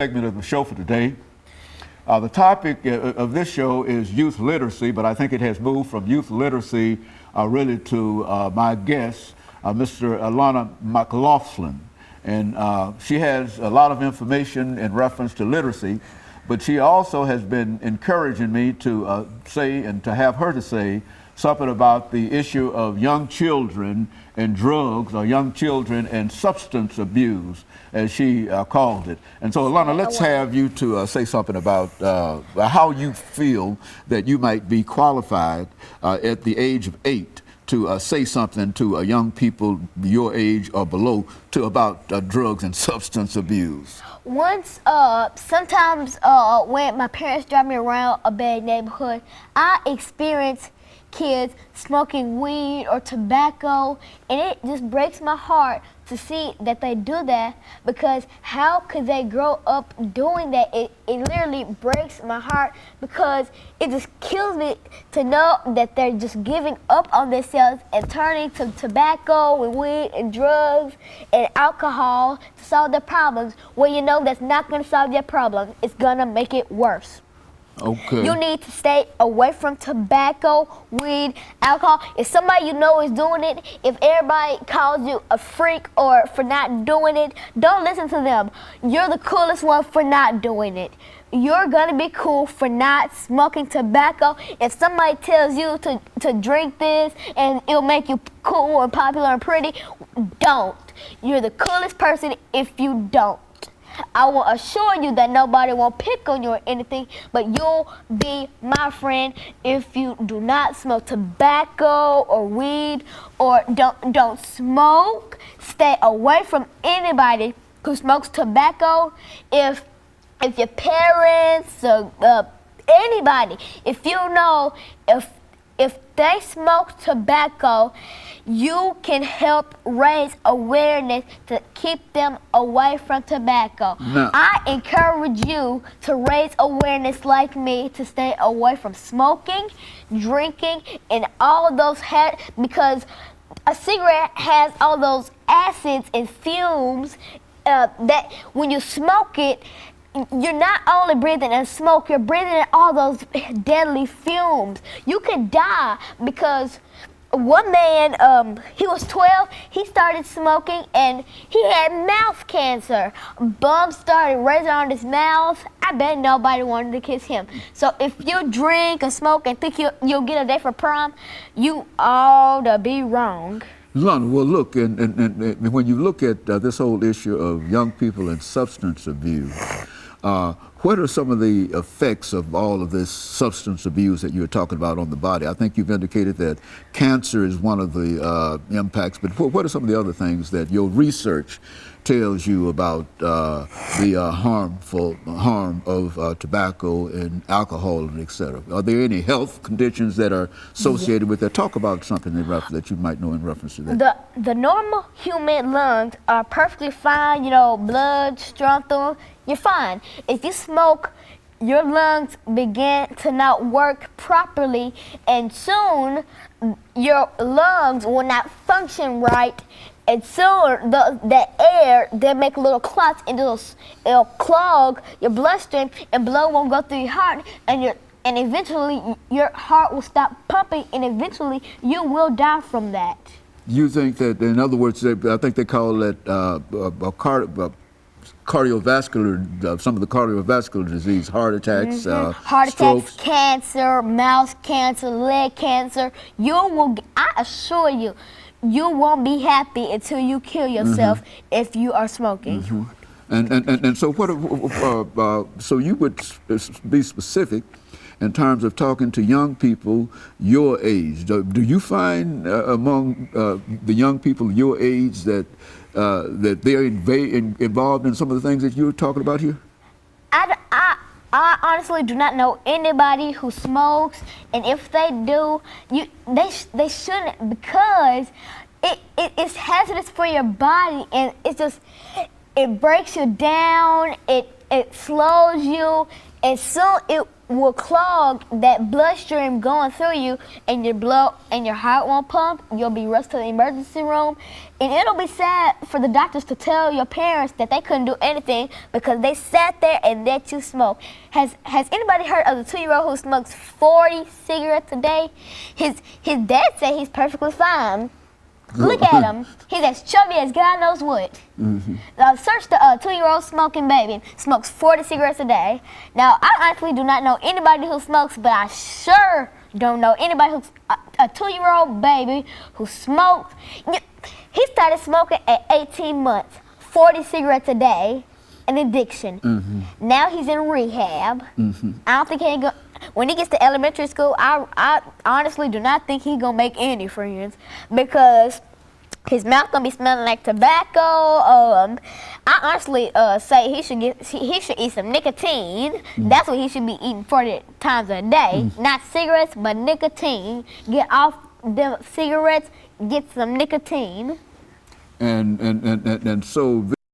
Segment of the show for today. The topic of this show is youth literacy, but I think it has moved from youth literacy really to my guest, Mr. Alana McLaughlin. And she has a lot of information in reference to literacy, but she also has been encouraging me to say and to have her to say something about the issue of young children and drugs, or young children and substance abuse, as she called it. And so, Alana, let's have you to say something about how you feel that you might be qualified at the age of 8 to say something to young people your age or below about drugs and substance abuse. Sometimes when my parents drive me around a bad neighborhood, I experience kids smoking weed or tobacco, and it just breaks my heart to see that they do that, because how could they grow up doing that? It literally breaks my heart, because it just kills me to know that they're just giving up on themselves and turning to tobacco and weed and drugs and alcohol to solve their problems, when you know that's not going to solve their problems. It's going to make it worse. Okay. You need to stay away from tobacco, weed, alcohol. If somebody you know is doing it, if everybody calls you a freak or for not doing it, don't listen to them. You're the coolest one for not doing it. You're gonna be cool for not smoking tobacco. If somebody tells you to drink this and it'll make you cool and popular and pretty, don't. You're the coolest person if you don't. I will assure you that nobody won't pick on you or anything, but you'll be my friend if you do not smoke tobacco or weed, or don't smoke. Stay away from anybody who smokes tobacco. If your parents or anybody, if you know if they smoke tobacco, you can help raise awareness to keep them away from tobacco. No. I encourage you to raise awareness like me to stay away from smoking, drinking, and all of those because a cigarette has all those acids and fumes that when you smoke it, you're not only breathing in smoke, you're breathing in all those deadly fumes. You could die, because one man, he was 12, he started smoking and he had mouth cancer. Bumps started raising on his mouth. I bet nobody wanted to kiss him. So if you drink or smoke and think you'll get a day for prom, you ought to be wrong. Lon, well, look, and when you look at this whole issue of young people and substance abuse, what are some of the effects of all of this substance abuse that you're talking about on the body? I think you've indicated that cancer is one of the impacts, but what are some of the other things that your research tells you about the harm of tobacco and alcohol and et cetera? Are there any health conditions that are associated with that? Talk about something that you might know in reference to that. The normal human lungs are perfectly fine, you know, blood strong through, you're fine. If you smoke, your lungs begin to not work properly, and soon your lungs will not function right. And soon the air, they make little clots into those, it'll clog your bloodstream, and blood won't go through your heart, and eventually your heart will stop pumping, and eventually you will die from that. You think that, in other words, I think they call it cardiovascular, some of the cardiovascular disease, heart attacks, heart strokes. attacks, cancer, mouth cancer, leg cancer. I assure you, you won't be happy until you kill yourself if you are smoking. And so so you would be specific in terms of talking to young people your age. Do you find among the young people your age that they're involved in some of the things that you're talking about here? I honestly do not know anybody who smokes, and if they do, they shouldn't, because it's hazardous for your body, and it breaks you down, it slows you, as soon it will clog that bloodstream going through you, and your blood and your heart won't pump. You'll be rushed to the emergency room, and it'll be sad for the doctors to tell your parents that they couldn't do anything because they sat there and let you smoke. Has anybody heard of the 2-year-old who smokes 40 cigarettes a day? His dad said he's perfectly fine. Look at him. He's as chubby as God knows what. Search the 2-year-old smoking baby. Smokes 40 cigarettes a day. Now, I honestly do not know anybody who smokes, but I sure don't know anybody who's a 2-year-old baby who smokes. He started smoking at 18 months, 40 cigarettes a day, an addiction. Now he's in rehab. I don't think he go. When he gets to elementary school, I honestly do not think he's gonna make any friends because his mouth gonna be smelling like tobacco. I honestly say he should eat some nicotine. That's what he should be eating 40 times a day, not cigarettes, but nicotine. Get off the cigarettes, get some nicotine. And so